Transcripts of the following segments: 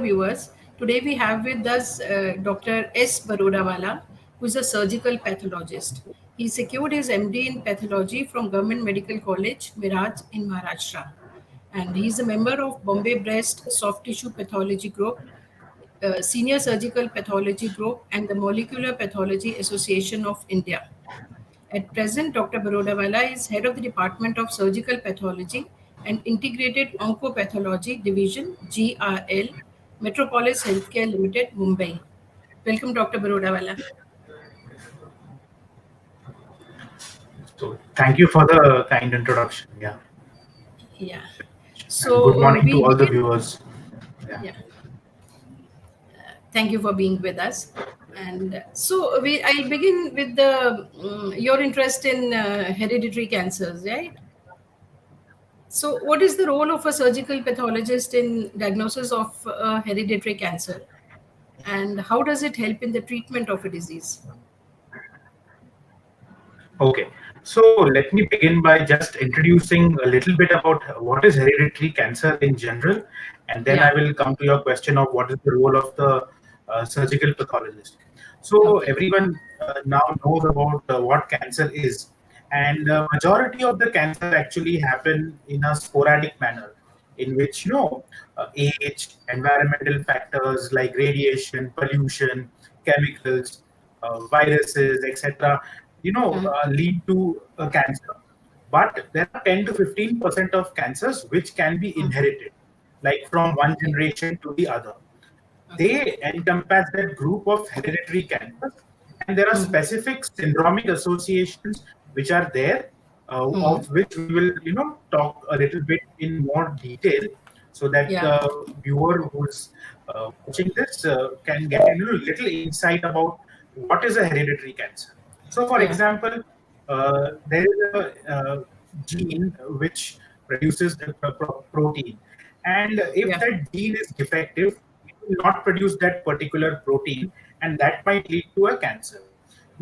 viewers. Today we have with us Dr. S. Barodawala, who is a surgical pathologist. He secured his MD in pathology from Government Medical College, Miraj in Maharashtra. And he's a member of Bombay Breast Soft Tissue Pathology Group, Senior Surgical Pathology Group, and the Molecular Pathology Association of India. At present, Dr. Barodawala is head of the Department of Surgical Pathology and Integrated Oncopathology Division, GRL, Metropolis Healthcare Ltd, Mumbai. Welcome, Dr. Barodawala. So thank you for the kind introduction. Yeah. Yeah. And good So morning to we'll all the begin. viewers. Yeah. Yeah. Thank you for being with us. And I'll begin with your interest in hereditary cancers, right? So, what is the role of a surgical pathologist in diagnosis of hereditary cancer, and how does it help in the treatment of a disease? Okay. So let me begin by just introducing a little bit about what is hereditary cancer in general, and then I Yeah. will come to your question of what is the role of the surgical pathologist. So Okay. everyone now knows about what cancer is, and majority of the cancer actually happen in a sporadic manner, in which age, environmental factors like radiation, pollution, chemicals, viruses, etc. Mm. Lead to cancer. But there are 10 to 15% of cancers which can be Mm. inherited, like from one Okay. generation to the other. Okay. They encompass that group of hereditary cancers, and there are Mm. specific syndromic associations which are there, Mm. of which we will, talk a little bit in more detail, so that Yeah. viewer who's watching this can get a little insight about what is a hereditary cancer. So, for Yeah. example, there is a gene which produces the protein, and if Yeah. that gene is defective, it will not produce that particular protein, and that might lead to a cancer.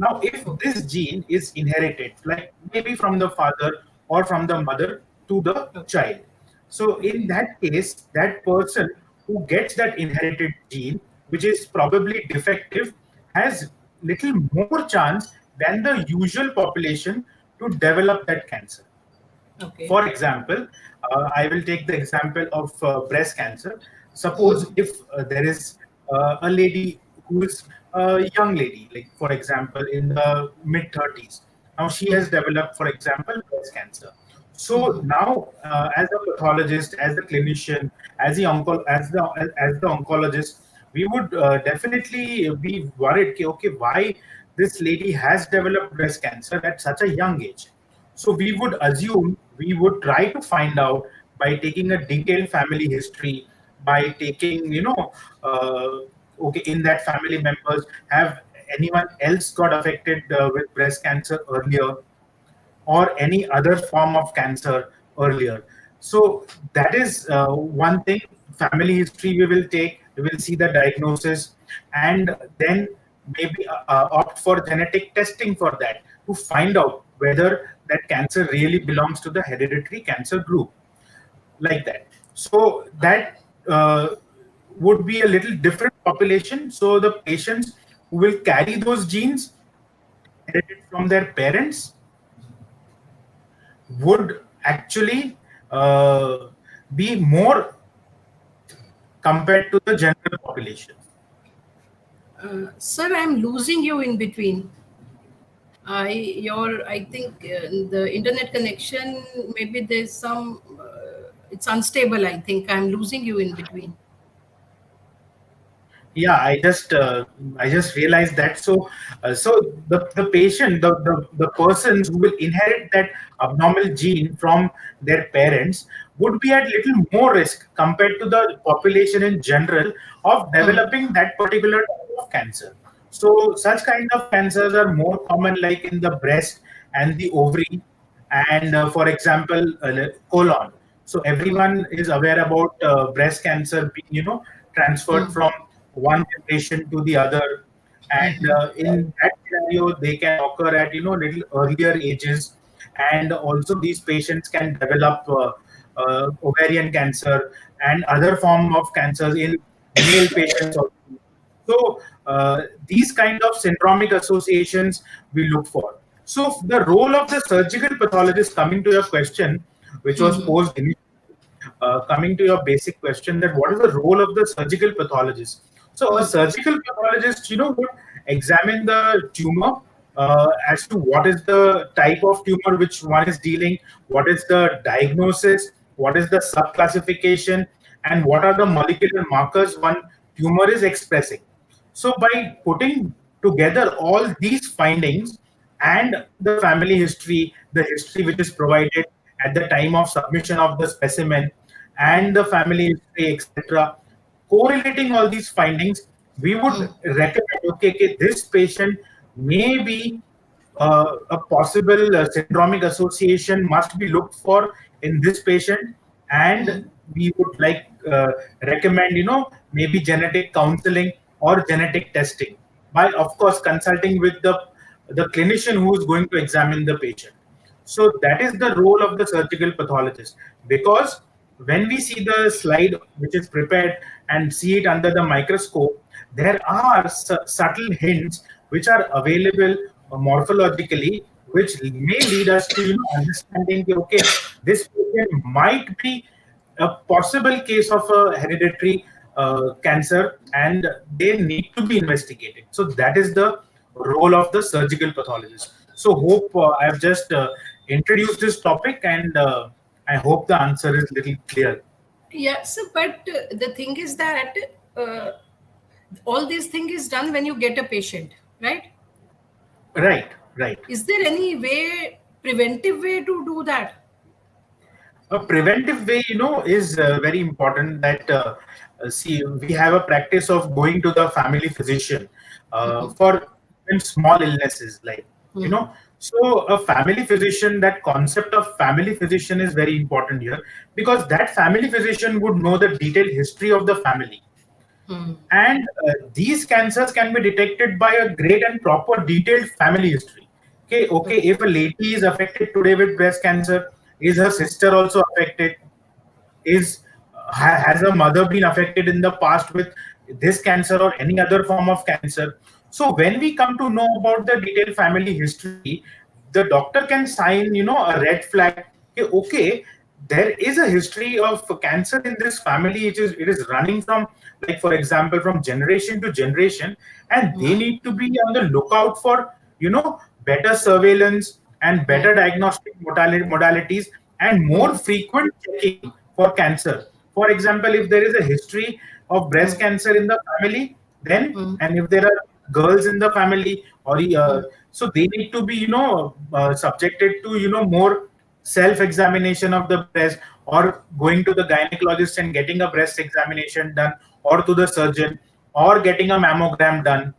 Now, if Okay. this gene is inherited, like maybe from the father or from the mother to the Okay. child, so in Okay. that case, that person who gets that inherited gene, which is probably defective, has little more chance than the usual population to develop that cancer. Okay. For example, I will take the example of breast cancer. Suppose Mm. if there is a lady who is a young lady, like for example in the mid 30s. Now she Mm. has developed, for example, breast cancer. So Mm. now, as a pathologist, as a clinician, as the oncologist, we would definitely be worried. Okay, why this lady has developed breast cancer at such a young age? So we would assume, we would try to find out by taking a detailed family history, by taking, okay, in that family members, have anyone else got affected with breast cancer earlier, or any other form of cancer earlier. So that is one thing. Family history we will take, we will see the diagnosis, and then maybe opt for genetic testing for that to find out whether that cancer really belongs to the hereditary cancer group, like that. So that would be a little different population. So the patients who will carry those genes inherited from their parents would actually uh, be more compared to the general population. Sir, I'm losing you in between. I think the internet connection, maybe there's some, it's unstable. I think I'm losing you in between. Yeah, I just realized that. So the patient, the persons who will inherit that abnormal gene from their parents would be at little more risk compared to the population in general of Hmm. developing that particular type of cancer. So such kind of cancers are more common, like in the breast and the ovary, and for example, colon. So everyone is aware about breast cancer being, transferred Hmm. from one generation to the other, and Hmm. in that scenario, they can occur at, little earlier ages, and also these patients can develop ovarian cancer and other form of cancers in male patients also. So these kind of syndromic associations we look for. So the role of the surgical pathologist, coming to your question, which was posed initially, coming to your basic question, that what is the role of the surgical pathologist? So a surgical pathologist, would examine the tumor as to what is the type of tumor which one is dealing, what is the diagnosis, what is the subclassification, and what are the molecular markers one tumor is expressing. So by putting together all these findings and the family history, the history which is provided at the time of submission of the specimen, and the family history, etc., correlating all these findings, we would recommend, okay, this patient may be a possible syndromic association must be looked for in this patient, and we would like recommend, maybe genetic counseling or genetic testing, by of course consulting with the clinician who is going to examine the patient. So that is the role of the surgical pathologist, because when we see the slide which is prepared and see it under the microscope, there are subtle hints which are available morphologically, which may lead us to understanding, okay, this patient might be a possible case of a hereditary cancer, and they need to be investigated. So that is the role of the surgical pathologist. So hope I've just introduced this topic, and I hope the answer is little clear. Yeah, so but the thing is that uh, all these thing is done when you get a patient, right? Right, right. Is there any way, preventive way to do that? A preventive way, is very important. That see, we have a practice of going to the family physician for even small illnesses, like so a family physician. That concept of family physician is very important here, because that family physician would know the detailed history of the family, and these cancers can be detected by a great and proper detailed family history. Okay, Okay. if a lady is affected today with breast cancer, is her sister also affected? Is has her mother been affected in the past with this cancer or any other form of cancer? So when we come to know about the detailed family history, the doctor can sign, a red flag. Okay, there is a history of cancer in this family. It is running from, like, for example, from generation to generation, and they need to be on the lookout for, better surveillance and better diagnostic modalities, and more frequent checking for cancer. For example, if there is a history of breast cancer in the family, then, and if there are girls in the family, or so they need to be, subjected to, more self examination of the breast, or going to the gynecologist and getting a breast examination done, or to the surgeon, or getting a mammogram done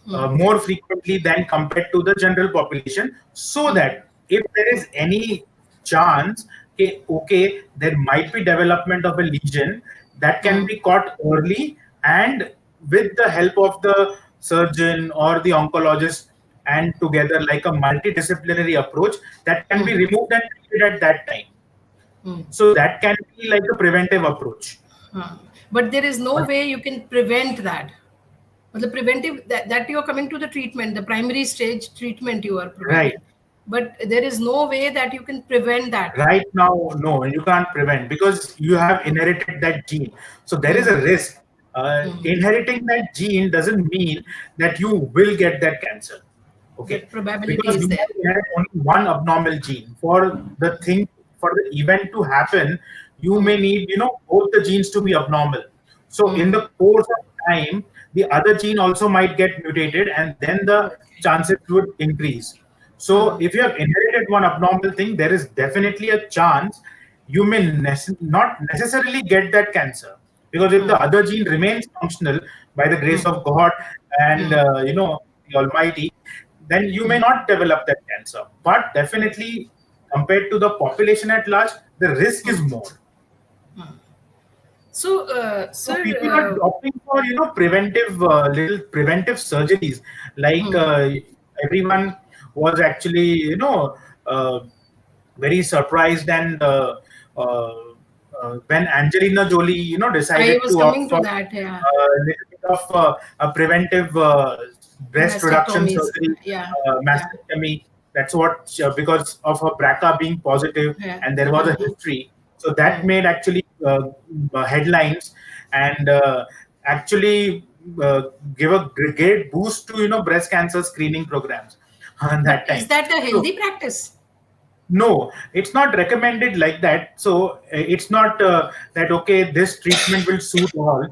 more frequently than compared to the general population, so that if there is any chance, okay, there might be development of a lesion, that can be caught early, and with the help of the surgeon or the oncologist, and together, like a multidisciplinary approach, that can be removed and treated at that time. So that can be like a preventive approach. But there is no But way you can prevent that. But the preventive, that you are coming to the treatment, the primary stage treatment you are right. providing. But there is no way that you can prevent that. Right now, no, you can't prevent, because you have inherited that gene. So there is a risk. Inheriting that gene doesn't mean that you will get that cancer. The Okay, probability because is you there. might inherit only one abnormal gene. For the event to happen, you may need, both the genes to be abnormal. So in the course of time, the other gene also might get mutated, and then the Okay. chances would increase. So if you have inherited one abnormal thing, there is definitely a chance you may not necessarily get that cancer, because if the other gene remains functional by the grace of God and the Almighty, then you may not develop that cancer. But definitely, compared to the population at large, the risk is more. So, So sir, people are opting for, preventive, little preventive surgeries. Like everyone was actually, uh, very surprised and uh, when Angelina Jolie, I decided was to opt coming for to that. Yeah, a little bit of a preventive breast reduction mastectomies. surgery, Yeah, yeah, mastectomy. That's what because of her BRCA being positive, yeah. and there was a history. So that Hmm. made actually headlines, and actually uh, give a great boost to breast cancer screening programs on But that is time. that a So healthy practice? no, it's not recommended like that. So it's not that okay, this treatment will suit all.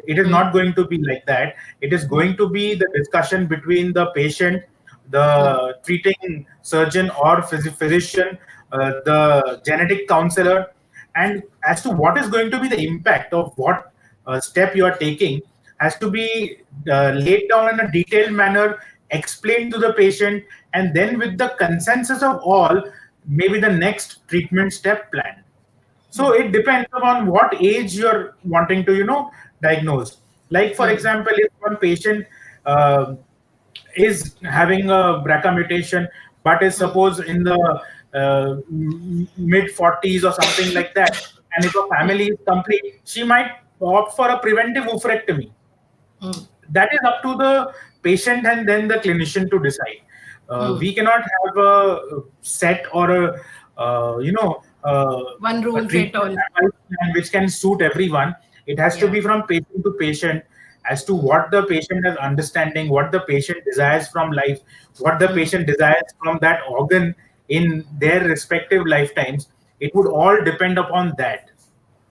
It is Hmm. not going to be like that. It is Hmm. going to be the discussion between the patient, Hmm. the treating surgeon or physician, the genetic counselor, and as to what is going to be the impact of what step you are taking has to be laid down in a detailed manner, explained to the patient, and then with the consensus of all, maybe the next treatment step plan. So it depends upon what age you're wanting to diagnose. Like for Hmm. example, if one patient uh, is having a BRCA mutation, but is Hmm. suppose in the mid 40s or something like that, and if a Hmm. family is complete, she might opt for a preventive oophorectomy. Hmm. That is up to the patient and then the clinician to decide. Hmm. We cannot have a set or One a rule fit treatment all. advice plan which can suit everyone. It has to Yeah. be from patient to patient as to what the patient has understanding, what the patient desires from life, what the Hmm. patient desires from that organ in their respective lifetimes. It would all depend upon that.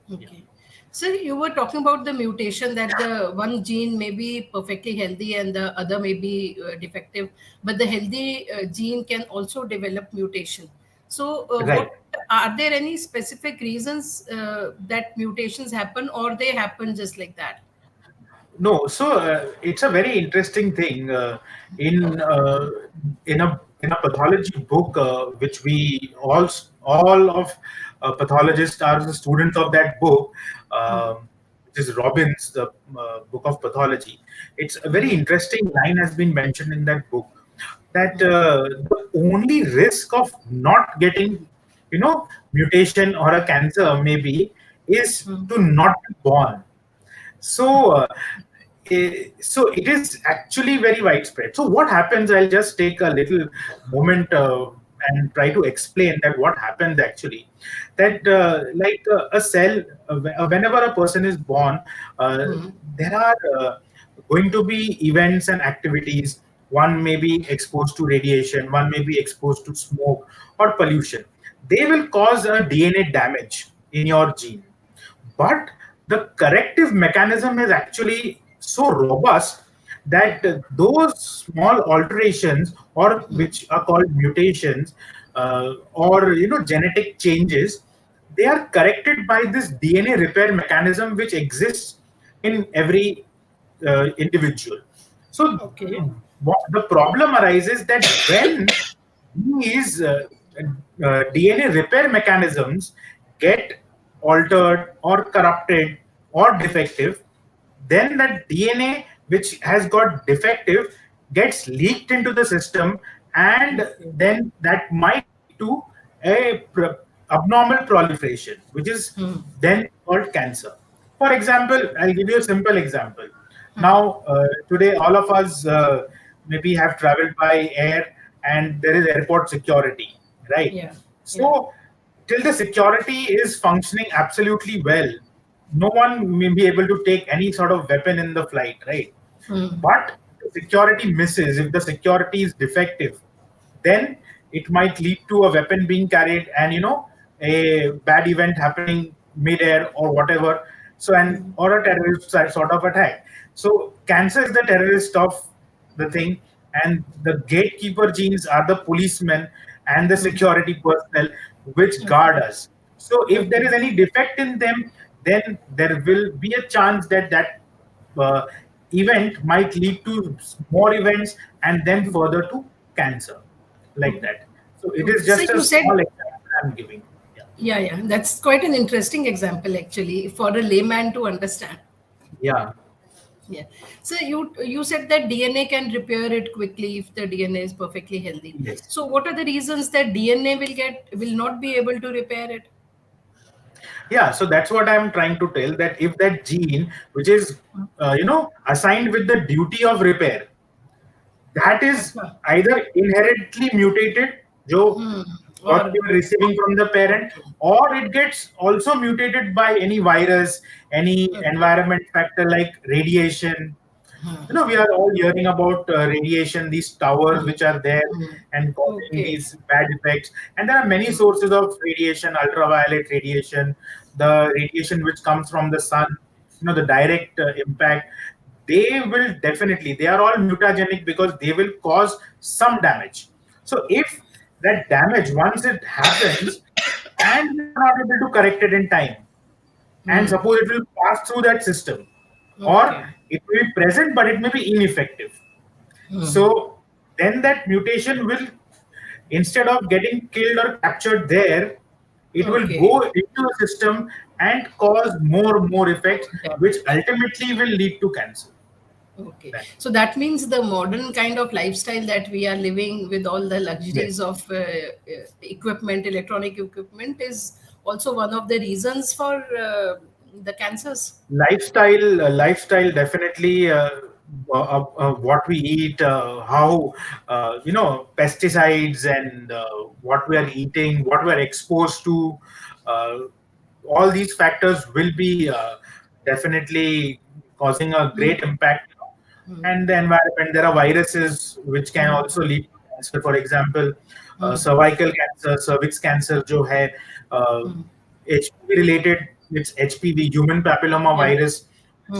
Yeah. Okay. So you were talking about the mutation, that the one gene may be perfectly healthy and the other may be defective, but the healthy gene can also develop mutation. So, Right. what are there any specific reasons that mutations happen, or they happen just like that? No, so it's a very interesting thing in in a pathology book which we all of pathologists are the students of that book, Hmm. which is Robbins, the book of pathology. It's a very Hmm. interesting line has been mentioned in that book that Hmm. the only risk of not getting mutation or a cancer maybe is Hmm. to not be born. So, so it is actually very widespread. So what happens? I'll just take a little moment and try to explain that what happens actually. That like a cell, whenever a person is born, uh, Hmm. there are going to be events and activities. One may be exposed to radiation. One may be exposed to smoke or pollution. They will cause a DNA damage in your gene, but the corrective mechanism is actually so robust that those small alterations or which are called mutations or genetic changes, they are corrected by this DNA repair mechanism which exists in every individual. So Okay. the problem arises that when these DNA repair mechanisms get altered or corrupted or defective, then that DNA which has got defective gets leaked into the system, and Okay. then that might lead to a abnormal proliferation, which is Hmm. then called cancer. For example, So. I'll give you a simple example. Hmm. Now, today, all of us maybe have traveled by air, and there is airport security, right? Yeah. Yeah. So, till the security is functioning absolutely well, no one may be able to take any sort of weapon in the flight, right? Hmm. But if the security misses, if the security is defective, then it might lead to a weapon being carried and a bad event happening midair or whatever. So and or a terrorist sort of attack. So cancer is the terrorist of the thing, and the gatekeeper genes are the policemen and the Hmm. security personnel which guard Okay. us. So if there Okay. is any defect in them, then there will be a chance that uh, event might lead to more events and then further to cancer, like Okay. that. So it Okay. is So just a you small said, example I'm giving. Yeah. yeah, yeah, that's quite an interesting example actually for a layman to understand. Yeah. Yeah. So you said that DNA can repair it quickly if the DNA is perfectly healthy. Yes. So what are the reasons that DNA will not be able to repair it? Yeah, so that's what I'm trying to tell, that if that gene which is assigned with the duty of repair, that is अच्छा. either inherently mutated, jo what और you are वो. receiving from the parent, Okay. or it gets also mutated by any virus, any Okay. environment factor like radiation. We are all hearing about radiation, these towers which are there and causing Okay. these bad effects. And there are many sources of radiation, ultraviolet radiation, the radiation which comes from the sun, the direct impact. They will definitely, they are all mutagenic because they will cause some damage. So if that damage, once it happens, and we are not able to correct it in time, and suppose it will pass through that system, or Okay. it may be present but it may be ineffective, so then that mutation will, instead of getting killed or captured there, it will Okay. go into the system and cause more effects, which Damage. ultimately will lead to cancer. Okay. That, So that means the modern kind of lifestyle that we are living with all the luxuries yes. of equipment, electronic equipment, is also one of the reasons for the cancers. Lifestyle definitely, what we eat, how pesticides and what we are eating, what we are exposed to, uh, all these factors will be definitely causing a great impact. And the environment, there are viruses which can also lead to cancer. For example, cervical cancer, cervix cancer जो है, uh, HPV related, it's HPV, human papilloma Yeah. virus,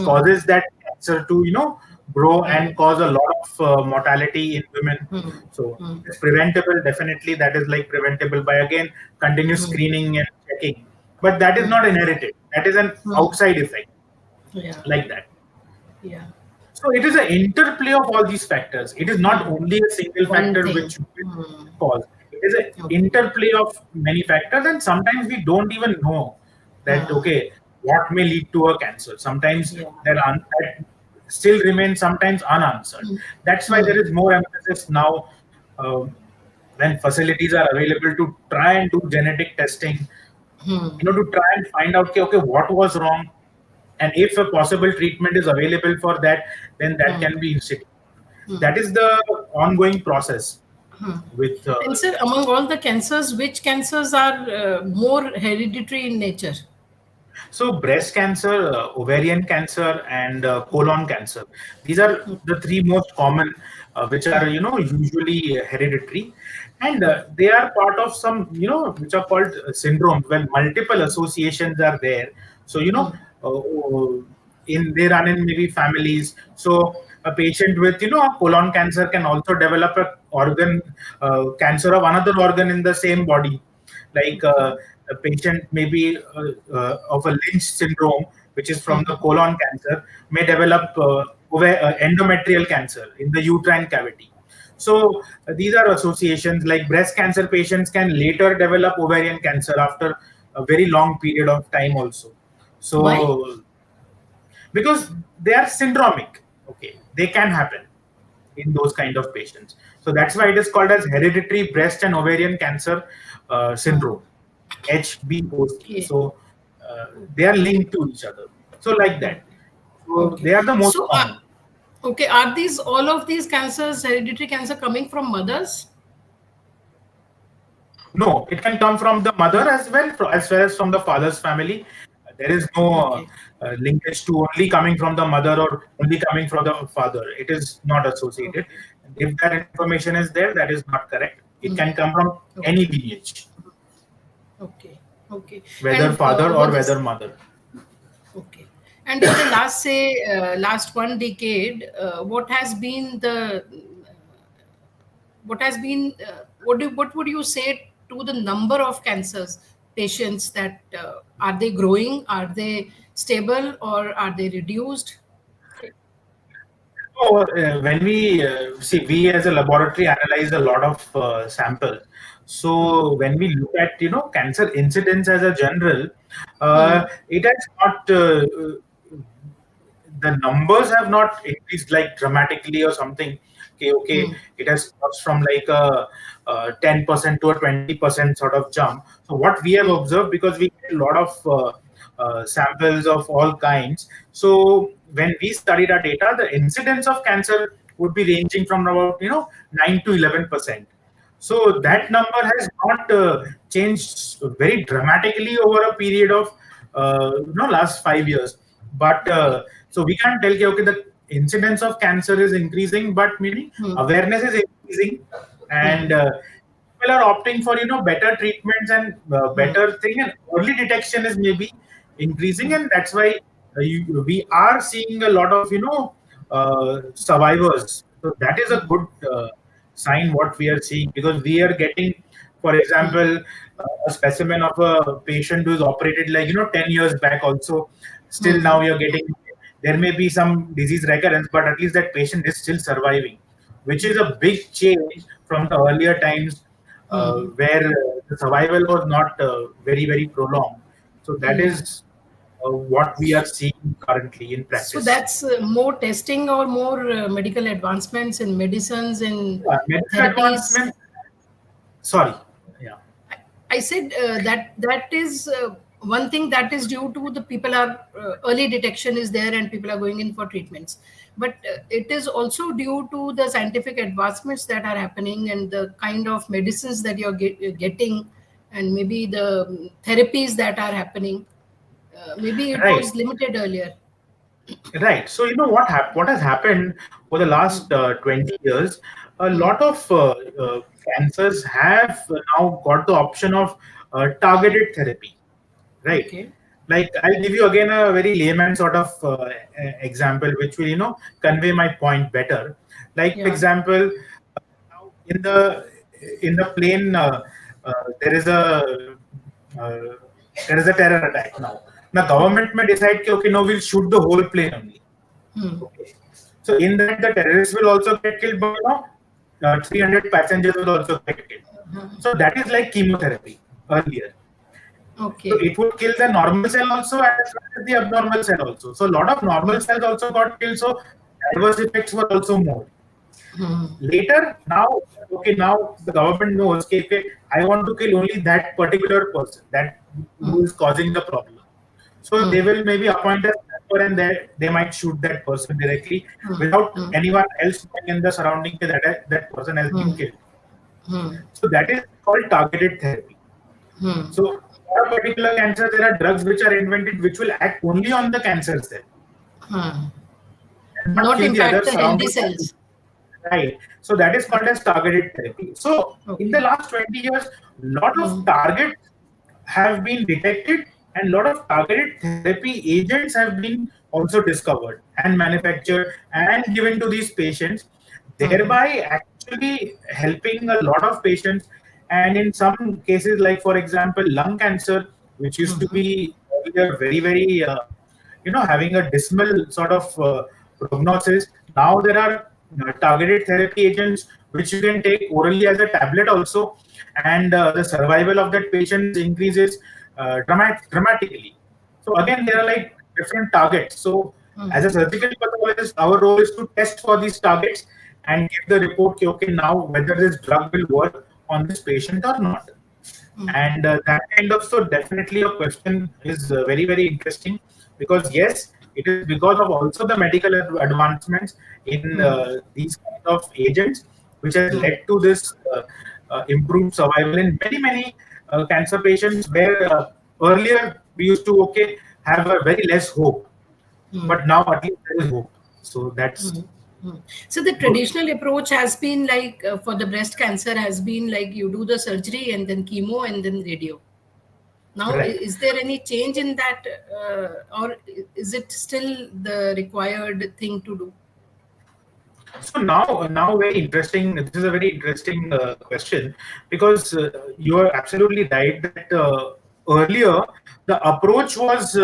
causes that cancer to grow and cause a lot of mortality in women. So it's preventable, definitely. That is like preventable by, again, continuous screening and checking. But that is not inherited. That is an outside effect, Yeah. like that. Yeah. So it is an interplay of all these factors. It is not only a single One factor thing. which will cause. It is an Okay. interplay of many factors, and sometimes we don't even know that, okay, what may lead to a cancer. Sometimes Yeah. that still remains sometimes unanswered. That's why there is more emphasis now, when facilities are available, to try and do genetic testing, to try and find out, okay, what was wrong, and if a possible treatment is available for that, then that can be instituted. That is the ongoing process with. And sir, among all the cancers, which cancers are more hereditary in nature? So, breast cancer, ovarian cancer, and colon cancer. These are the three most common, which are usually hereditary, and they are part of some which are called syndromes, when multiple associations are there. So in they run in maybe families. So a patient with a colon cancer can also develop a organ cancer of another organ in the same body, like a patient maybe of a Lynch syndrome, which is from the colon cancer, may develop endometrial cancer in the uterine cavity. So these are associations. Like breast cancer patients can later develop ovarian cancer after a very long period of time also. Why? So because they are syndromic, okay, they can happen in those kind of patients. So that's why it is called as hereditary breast and ovarian cancer syndrome, HBOC. Okay. So they are linked to each other. So like that. Okay. So Okay. they are the most So, common. okay, are these all of these cancers, hereditary cancer, coming from mothers? No, it can come from the mother as well, as well as from the father's family. There is no Okay. linkage to only coming from the mother or only coming from the father. It is not associated. Okay. If that information is there, that is not correct. It can come from any Okay. lineage, Okay. Okay. whether And father over or whether this. mother. Okay. And in the last, say, last one decade, what has been what would you say to the number of cancers patients, that are they growing, are they stable, or are they reduced? So, when we see, we as a laboratory analyze a lot of samples. So when we look at cancer incidence as a general, it has not the numbers have not increased like dramatically or something. Okay, Hmm. it has crossed from like a 10% to a 20% sort of jump. So what we have Hmm. observed, because we get a lot of samples of all kinds, so when we studied our data, the incidence of cancer would be ranging from about 9 to 11%. So Okay. that number has not changed very dramatically over a period of last 5 years. But Okay. so we can't tell, okay, the incidence of cancer is increasing, but maybe Hmm. awareness is increasing, and Hmm. people are opting for better treatments and Hmm. better thing, and early detection is maybe increasing, Hmm. and that's why we are seeing a lot of survivors. So that is a Hmm. good sign what we are seeing, because we are getting, for Hmm. example, a specimen of a patient who is operated like 10 years back also. Still Hmm. now you're getting, there may be some disease recurrence, but at least that patient is still surviving, which is a big change from the earlier times, Hmm. where the survival was not very prolonged. So that Yeah. is what we are seeing currently in So practice. that's more testing or more medical advancements in medicines and Medical therapies. advancement. Sorry. Yeah. I said that is one thing that is due to the people are early detection is there and people are going in for treatments. But it is also due to the scientific advancements that are happening and the kind of medicines that you're getting, and maybe the therapies that are happening. Maybe it Right. was limited earlier. Right. So what has happened over the Hmm. last 20 years, a Hmm. lot of cancers have now got the option of Hmm. targeted therapy. Right. Okay. Like, I'll give you again a very layman sort of example, which will convey my point better. Like, for Yeah. example, now in the plane, there is uh, a terror attack now. Now Hmm. government may decide कि, okay, no, we'll shoot the whole plane only. Hmm. Okay. So in that, the terrorists will also get killed, but 300 passengers will also get killed. So that is like chemotherapy earlier. So Okay. it would kill the normal cell also as well as the abnormal cell also. So a lot of normal cells also got killed. So adverse effects were also more. Hmm. Later, now, okay, now the government knows, okay, okay, I want to kill only that particular person that who Hmm. is causing the problem. So they Hmm. will maybe appoint a sniper, and they might shoot that person directly Hmm. without Hmm. anyone else knowing in the surrounding that person has been Hmm. killed. Hmm. So that is called targeted therapy. Hmm. So for a particular cancer, there are drugs which are invented which will act only on the cancer cell Hmm. and not Not kill the other impact the healthy surrounding tissue. cells. Right. So that is called as targeted therapy. So in the Okay. last 20 years, lot of Hmm. targets have been detected, and lot of targeted therapy agents have been also discovered and manufactured and given to these patients, Hmm. thereby actually helping a lot of patients. And in some cases, like for example, lung cancer, which used to Hmm. be earlier very having a dismal sort of prognosis. Now there are targeted therapy agents which you can take orally as a tablet also, and the survival of that patient increases dramatically. So again, there are like different targets. So Hmm. as a surgical pathologist, our role is to test for these targets and give the report, okay, okay, now whether this drug will work on this patient or not. And that kind of, so definitely a question is very interesting, because yes, it is because of also the medical advancements in Hmm. these kind of agents which has Hmm. led to this improved survival in many cancer patients, where earlier we used to, okay, have a very less hope, Hmm. but now at least there is hope. So that's Hmm. Hmm. So the good. traditional approach has been like for the breast cancer has been like you do the surgery and then chemo and then radio. Now, Right. is there any change in that, or is it still the required thing to do? So now very interesting. This is a very interesting question, because you are absolutely right that earlier the approach was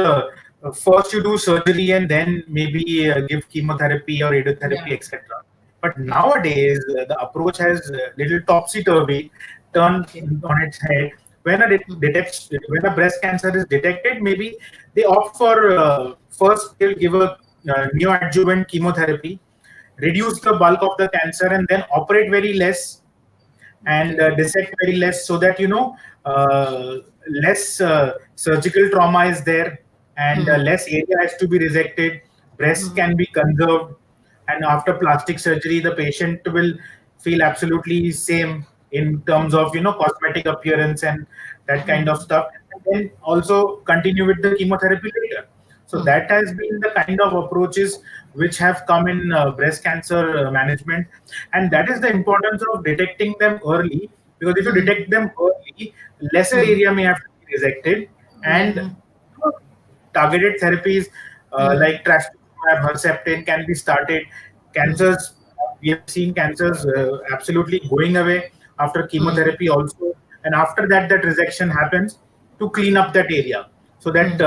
first you do surgery and then maybe give chemotherapy or radiotherapy, Yeah. etc. But Yeah. nowadays the approach has little topsy turvy, turned Okay. on its head. When Hmm. when a breast cancer is detected, maybe they opt for first they'll give a neoadjuvant chemotherapy, reduce the bulk of the cancer, and then operate very less and Okay. dissect very less, so that less surgical trauma is there, and less area has to be resected. Breast can be conserved, and after plastic surgery the patient will feel absolutely same in terms of cosmetic appearance and that kind of stuff, and then also continue with the chemotherapy later. So that has been the kind of approaches which have come in breast cancer management, and that is the importance of detecting them early. Because if you detect them early, lesser area may have to be resected, and Yeah. targeted therapies like trastuzumab, Herceptin can be started. Cancers, we have seen cancers absolutely going away after chemotherapy also, and after that, that resection happens to clean up that area, so that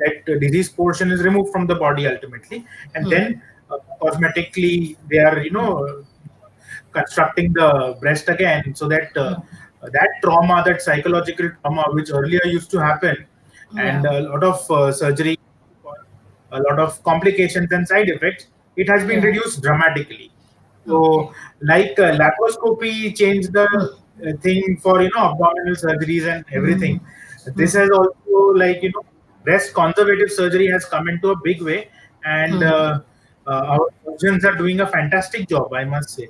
that disease portion is removed from the body ultimately, and then cosmetically they are constructing the breast again, so that that trauma, that psychological trauma which earlier used to happen, and Yeah. a lot of surgery, a lot of complications and side effects, it has been Yeah. reduced dramatically. Okay. So, like laparoscopy changed the thing for abdominal surgeries and everything. This has also, like breast conservative surgery has come into a big way, and our surgeons are doing a fantastic job, I must say,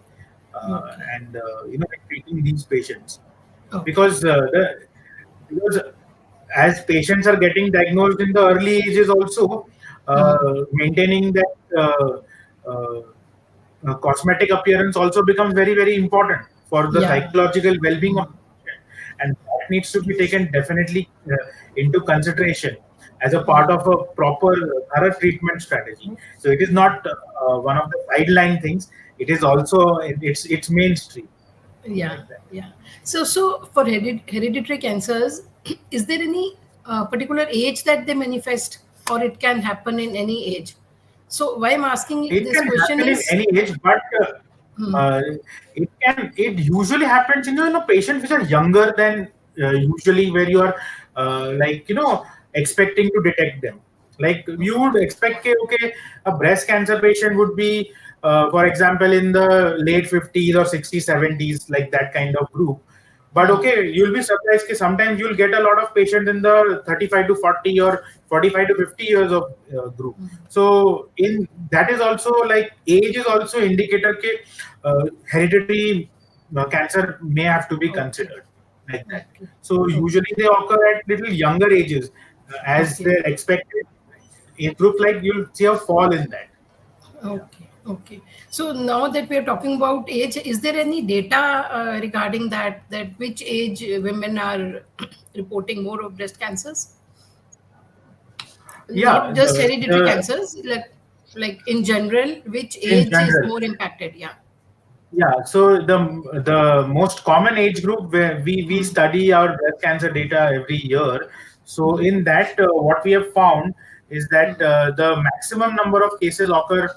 Okay. and in treating these patients, Okay. because because as patients are getting diagnosed in the early ages also, maintaining that cosmetic appearance also becomes very, very important for the Yeah. psychological well-being of the patient, and that needs to be taken definitely into consideration as a Yeah. part of a proper thorough treatment strategy. So it is not one of the sideline things, it is also it's mainstream, Yeah, like that. yeah. So for hereditary cancers, is there any particular age that they manifest, or it can happen in any age? So why I'm asking It this can question happen in is, any age, but uh, it usually happens in patients which are younger than usually, where you are expecting to detect them. Like you would expect, okay, a breast cancer patient would be, for example, in the late 50s or 60s, 70s, like that kind of group. But okay, you'll be surprised that sometimes you'll get a lot of patients in the 35 to 40 or 45 to 50 years of group. So in that is also, like, age is also indicator ke hereditary cancer may have to be okay, considered, like that. okay, So okay, usually they occur at little younger ages, as okay, they're expected age group. Like you'll see a fall in that. Yeah. okay, okay. So now that we are talking about age, is there any data regarding that which age women are reporting more of breast cancers? Not Yeah, just hereditary the cancers, like in general, which in age is general. more impacted? Yeah. Yeah, so the most common age group where we study our breast cancer data every year. So in that, what we have found is that the maximum number of cases occur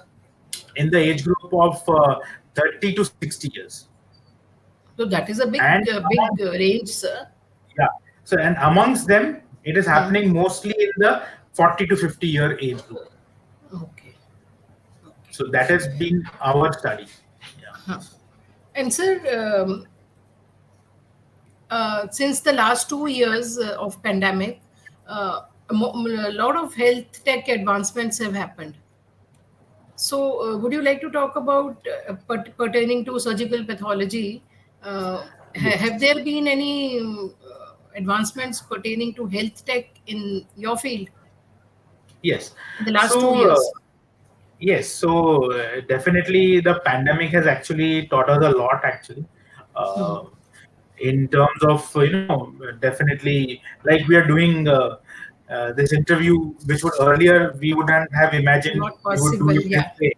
in the age group of 30 to 60 years, So that is a and big range, sir. yeah, so and amongst them, it is Hmm. happening mostly in the 40 to 50-year age group. Okay. Okay. So that has been our study. Yeah. Huh. And sir, since the last 2 years of pandemic, a lot of health tech advancements have happened. So, would you like to talk about pertaining to surgical pathology? Uh, have Yes. there been any advancements pertaining to health tech in your field Yes. in the last two So years? yes, so definitely the pandemic has actually taught us a lot, actually, uh, in terms of definitely, like we are doing this interview, which would earlier we wouldn't have imagined Not we would do possible. it this Yeah. way,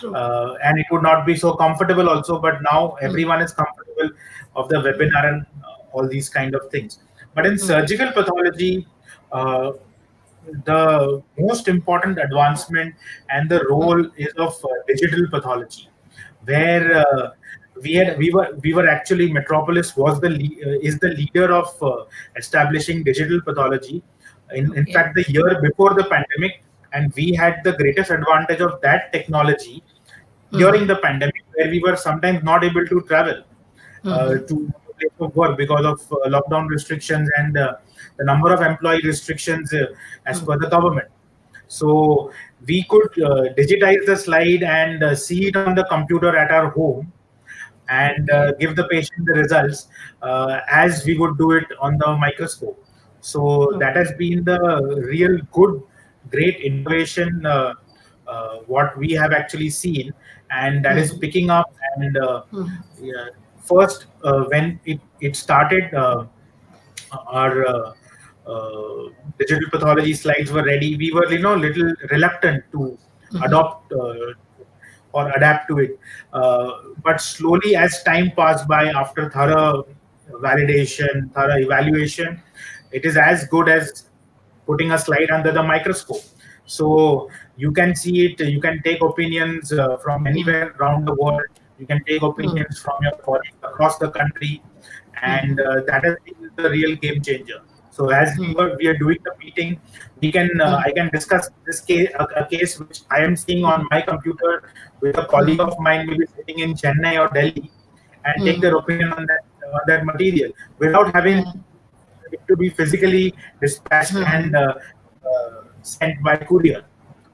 True. and it would not be so comfortable also. But now everyone is comfortable of the webinar and all these kind of things. But in surgical pathology, uh, the most important advancement and the role is of digital pathology, where Okay. we were actually, Metropolis was is the leader of establishing digital pathology. In Okay. fact, the year before the pandemic, and we had the greatest advantage of that technology during Mm-hmm. the pandemic, where we were sometimes not able to travel to place of work because of lockdown restrictions and the number of employee restrictions as per the government. So we could digitize the slide and see it on the computer at our home, and Okay. give the patient the results as we would do it on the microscope. So that Okay. has been the real good, great innovation what we have actually seen, and that is Mm-hmm. picking up. And yeah, first, when it started, our digital pathology slides were ready, we were little reluctant to adopt or adapt to it. But slowly, as time passed by, after thorough validation, thorough evaluation, it is as good as putting a slide under the microscope. So you can see it, you can take opinions from anywhere around the world, you can take opinions from your colleagues across the country, and that has been the real game changer. So as we are doing the meeting, we can I can discuss this case, a case which I am seeing on my computer, with a colleague of mine maybe sitting in Chennai or Delhi, and take their opinion on that material without having it to be physically dispatched and sent by courier.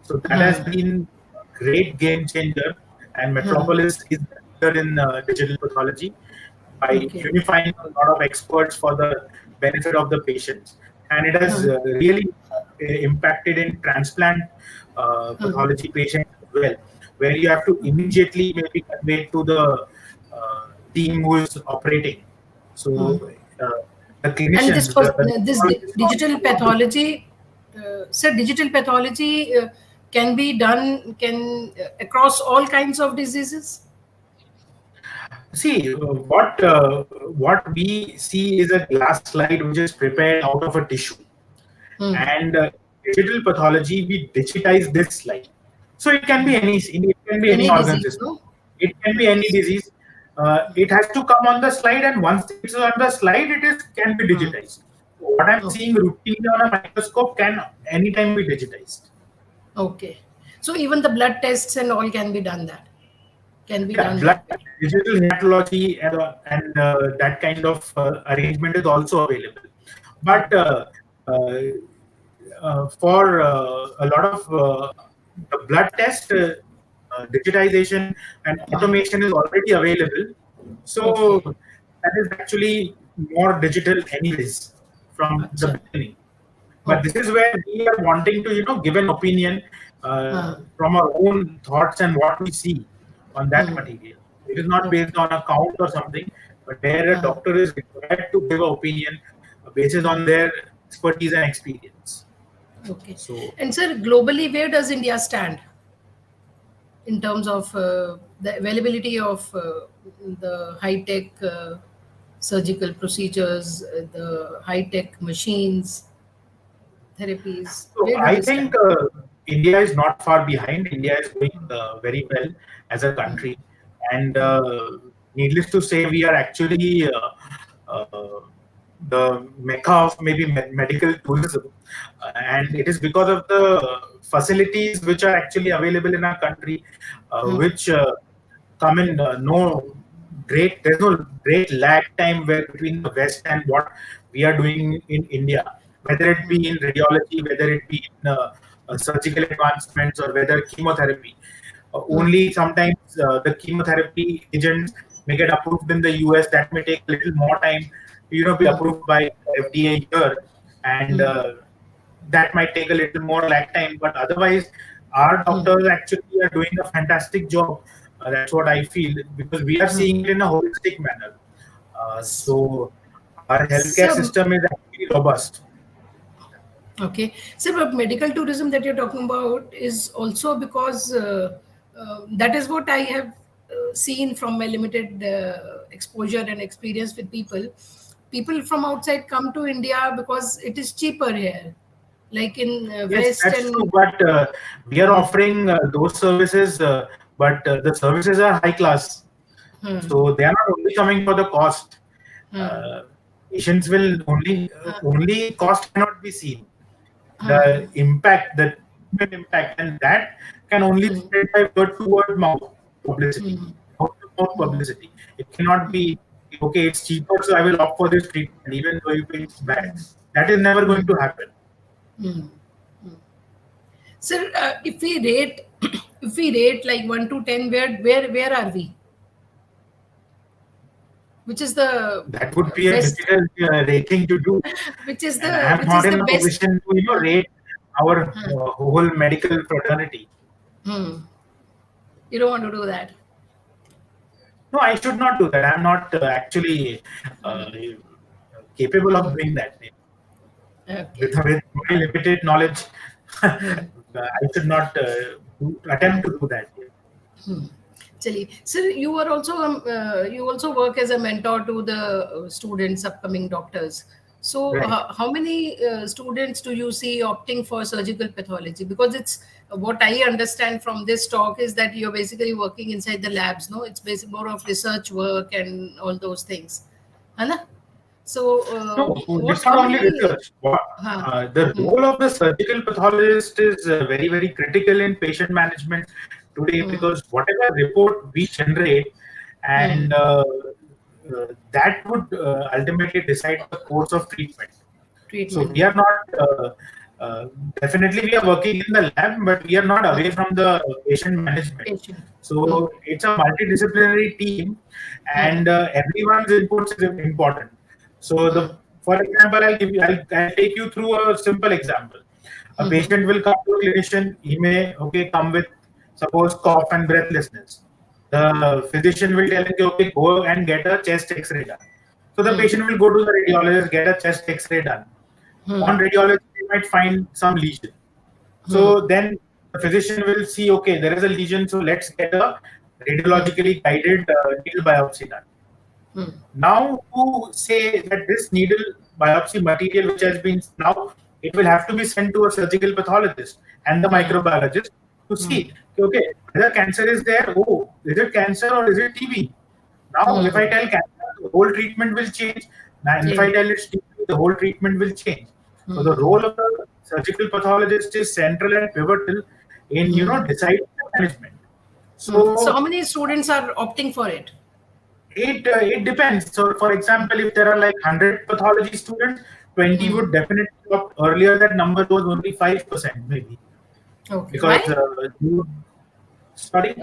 So that has been a great game changer, and Metropolis is the leader in digital pathology by Okay. unifying a lot of experts for the benefit of the patients. And it has really impacted in transplant pathology patients as well, where you have to immediately maybe convey to the team who is operating. So the And clinicians, this was the this nephrologists digital also want to. pathology. Sir, digital pathology can be done can across all kinds of diseases. See, what we see is a glass slide which is prepared out of a tissue, and digital pathology we digitize this slide, so it can be any Any organ disease, system, no? it can be any disease. It has to come on the slide, and once it's on the slide, it is can be digitized. So what I'm seeing Okay. routinely on a microscope can anytime be digitized. Okay. So even the blood tests and all can be done that. Can be Yeah, done blood, that way. digital hematology, and that kind of arrangement is also available. But uh, for a lot of the blood test, digitization and automation is already available. So Okay. that is actually more digital anyways from the Acha. beginning. But this Okay. is where we are wanting to give an opinion from our own thoughts and what we see on that material. It is not based Okay. on a count or something, but where a doctor is required to give an opinion based on their expertise and experience. Okay. So And sir, globally, where does India stand in terms of the availability of the high tech surgical procedures, the high tech machines, therapies? So Where do I we think stand? India is not far behind. India is doing very well as a country, and needless to say, we are actually the mecca of maybe medical tourism, and it is because of the facilities which are actually available in our country, which come in no great. There's no great lag time where between the West and what we are doing in India, whether it be in radiology, whether it be in surgical advancements, or whether chemotherapy. Only sometimes the chemotherapy agents may get approved in the US. That may take a little more time to be approved by FDA here, and that might take a little more lag time. But otherwise, our doctors actually are doing a fantastic job. That's what I feel, because we are seeing it in a holistic manner. So our healthcare So, system is actually robust. okay. So, but medical tourism that you're talking about is also because that is what I have seen from my limited exposure and experience with people. People from outside come to India because it is cheaper here, like in Yes, West that's true. and But we are offering those services, but the services are high class. So they are not only coming for the cost. Uh, Patients will only cost cannot be seen. The impact that treatment impact, and that can only spread by word to word mouth publicity, mouth to mouth publicity. It cannot be okay. It's cheaper, so I will opt for this treatment, even though if it's bad. That is never going to happen. Sir, if we rate, if we rate like 1 to 10, where are we? Which is the That would be a best? difficult rating to do, and I am Which not is in the a best? position to rate our Huh. whole medical fraternity. Hmm. You don't want to do that. No, I should not do that. I'm not actually uh, capable of doing that. Okay. With my limited knowledge, I should not attempt to do that. Chali. Sir, you also work as a mentor to the students, upcoming doctors. So, Right. how many students do you see opting for surgical pathology? Because it's what I understand from this talk is that you're basically working inside the labs. No, it's basically more of research work and all those things. Anna? So, No, what? it's not How only many? research. Huh, The role of the surgical pathologist is very, very critical in patient management today, hmm, because whatever report we generate, and hmm, that would ultimately decide the course of treatment. So treatment. we are not definitely we are working in the lab, but we are not away from the patient management. Patient. So Okay. it's a multidisciplinary team, Hmm, and everyone's inputs is important. So hmm, for example, I'll take you through a simple example. A hmm, patient will come to a clinician. He may come with suppose cough and breathlessness. The physician will tell him, okay, go and get a chest X-ray done. So the hmm, patient will go to the radiologist, get a chest X-ray done. hmm, On radiology, they might find some lesion. hmm, So then the physician will see, okay, there is a lesion, so let's get a hmm, radiologically guided needle biopsy done. hmm, Now, to say that this needle biopsy material, which has been now, it will have to be sent to a surgical pathologist and the hmm, microbiologist to hmm, see, okay, whether cancer is there. Oh, is it cancer or is it TB? Now, if I hmm. tell cancer, the whole treatment will change. And if I Change. tell it's TB, the whole treatment will change. So the Hmm, role of the surgical pathologist is central and pivotal in hmm, deciding the management. hmm. So, how So many students are opting for it? it depends. So, for example, if there are like 100 pathology students, 20 Hmm. would definitely opt. Earlier, that number was only 5%, maybe, Okay. because Why? sorry.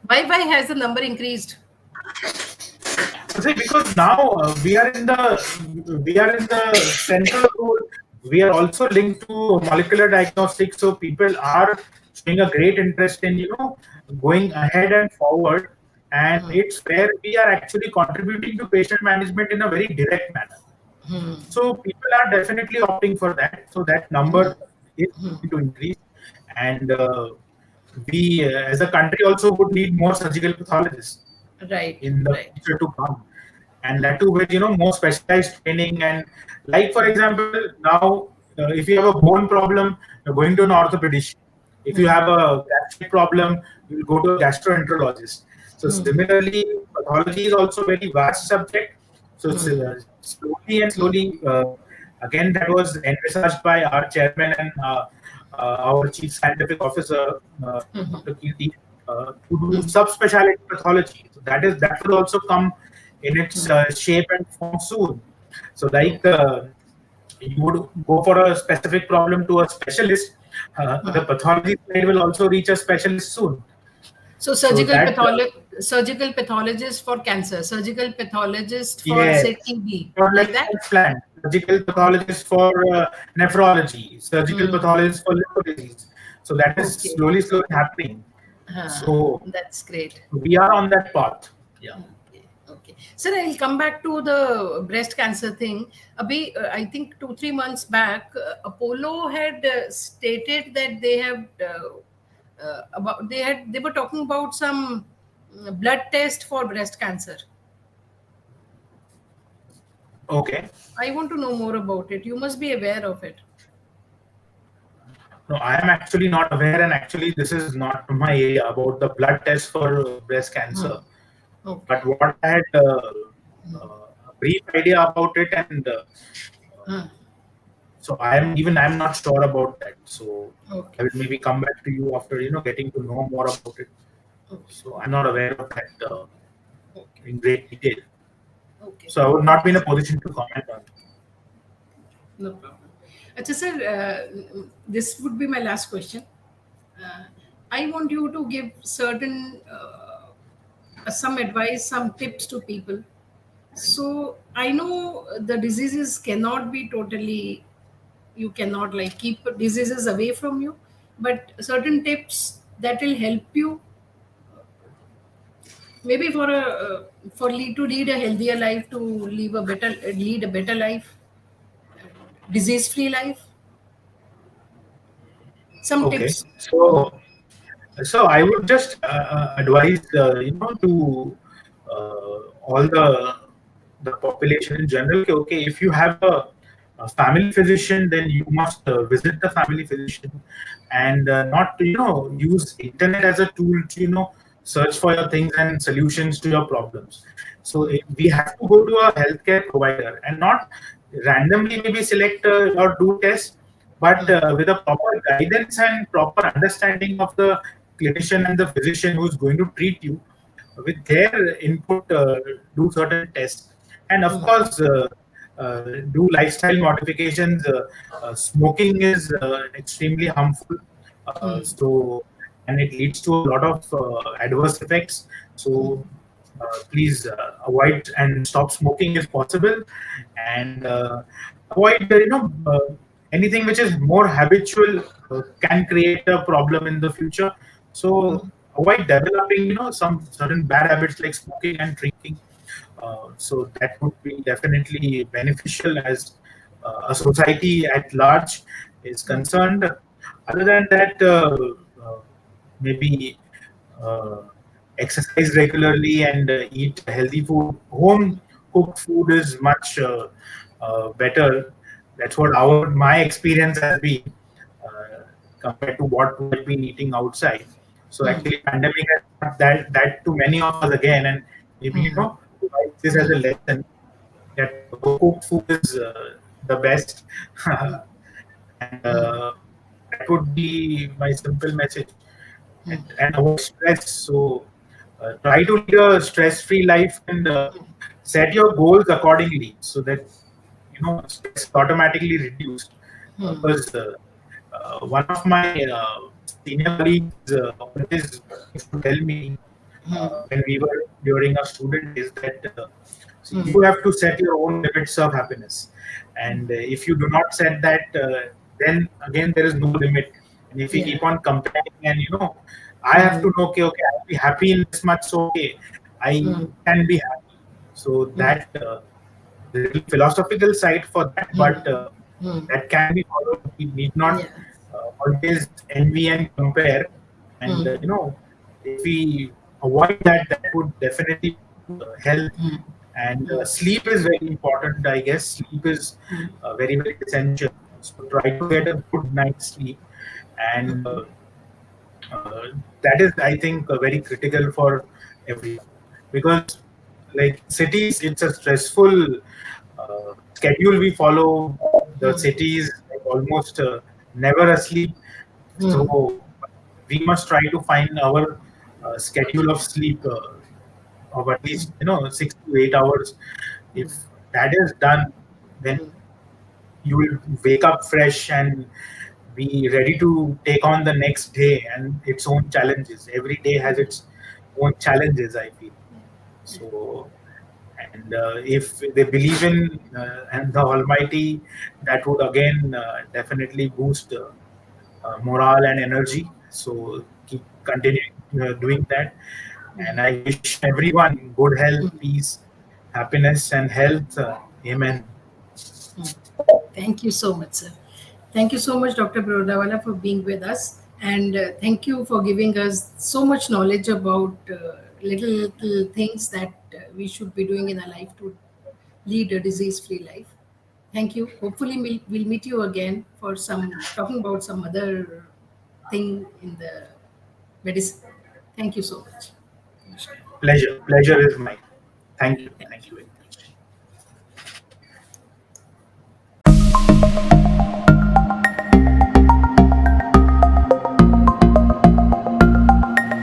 Why has the number increased? See, because now we are in the central role. We are also linked to molecular diagnostics, so people are showing a great interest in going ahead and forward, and it's where we are actually contributing to patient management in a very direct manner. So people are definitely opting for that. So that number is going to increase, and we, as a country, also would need more surgical pathologists Right. in the Right. future to come, and that too with more specialized training. And like for example, now if you have a bone problem, you're going to an orthopedist. If you have a gastric problem, you'll go to a gastroenterologist. So similarly, pathology is also a very vast subject. So slowly and slowly, again, that was envisaged by our chairman and our chief scientific officer, Dr. Kirti, to do subspecialty pathology. So that will also come in its shape and form soon. So like you would go for a specific problem to a specialist, the pathology side will also reach a specialist soon. So, So that surgical pathologist for cancer, surgical pathologist for say yes, TB, for like like that. transplant, surgical pathologist for nephrology, surgical pathologist for liver disease. So that is Okay. slowly happening. So That's great. we are on that path. Yeah. Okay. Okay. Sir, I'll come back to the breast cancer thing. I think 2 3 months back, Apollo had stated that they were talking about some blood test for breast cancer. Okay. I want to know more about it. You must be aware of it. No, I am actually not aware, and actually, this is not my area about the blood test for breast cancer. But Okay. what I had a brief idea about it, and So I'm not sure about that. So Okay. I will maybe come back to you after getting to know more about it. Okay. So I'm Okay. not aware of that Okay. in great detail. Okay. So I would not Okay, be in a sir. position to comment on. No problem. Acha, sir, this would be my last question. Uh, I want you to give certain some advice, some tips to people. So I know the diseases cannot be totally, you cannot like keep diseases away from you, but certain tips that will help you maybe for a to lead a healthier life, to lead a better life, disease free life. Some Okay, tips. so I would just advise to all the population in general. Okay, if you have a family physician, then you must visit the family physician, and not use internet as a tool to search for your things and solutions to your problems. So we have to go to a healthcare provider and not randomly maybe select or do tests, but with a proper guidance and proper understanding of the clinician and the physician who is going to treat you. With their input, do certain tests, and of course do lifestyle modifications. Smoking is extremely harmful, so and it leads to a lot of adverse effects. So please avoid and stop smoking if possible, and avoid anything which is more habitual can create a problem in the future. So avoid developing some certain bad habits like smoking and drinking. So that would be definitely beneficial as a society at large is concerned. Other than that, maybe uh, exercise regularly and eat healthy food. Home cooked food is much better. That's what our my experience has been compared to what we have been eating outside. So actually, pandemic has taught that to many of us again, and maybe provide this as a lesson that home cooked food is the best. And that would be my simple message. And avoid stress. So try to lead a stress-free life and set your goals accordingly so that stress is automatically reduced. Because one of my senior colleagues always used to tell me when we were during our student days that so you have to set your own limits of happiness, and if you do not set that, then again there is no limit. And if we Yeah. keep on comparing, and I have to know, okay, I'll be happy in this much, so okay, I can be happy. So that there's a little philosophical side for that, but that can be followed. We need not Yeah. always envy and compare. And if we avoid that, that would definitely boost health. And sleep is very important, I guess. Sleep is very, very essential. So try to get a good night's sleep, and uh, that is, I think, very critical for everyone, because like in cities it's a stressful schedule we follow. The city is like almost never asleep, so we must try to find our schedule of sleep of at least 6 to 8 hours. If that is done, then you will wake up fresh and be ready to take on the next day and its own challenges. Every day has its own challenges, I feel. So, and if they believe in and the Almighty, that would again definitely boost morale and energy. So keep continuing doing that, and I wish everyone good health, peace, happiness, and health. Amen. Thank you so much, sir. Thank you so much, Dr. Barodawala, for being with us. And thank you for giving us so much knowledge about little things that we should be doing in our life to lead a disease free life. Thank you. Hopefully, we'll meet you again for some talking about some other thing in the medicine. Thank you so much. Namaskar. Pleasure is mine. Thank Thank you. you very Thank much. you.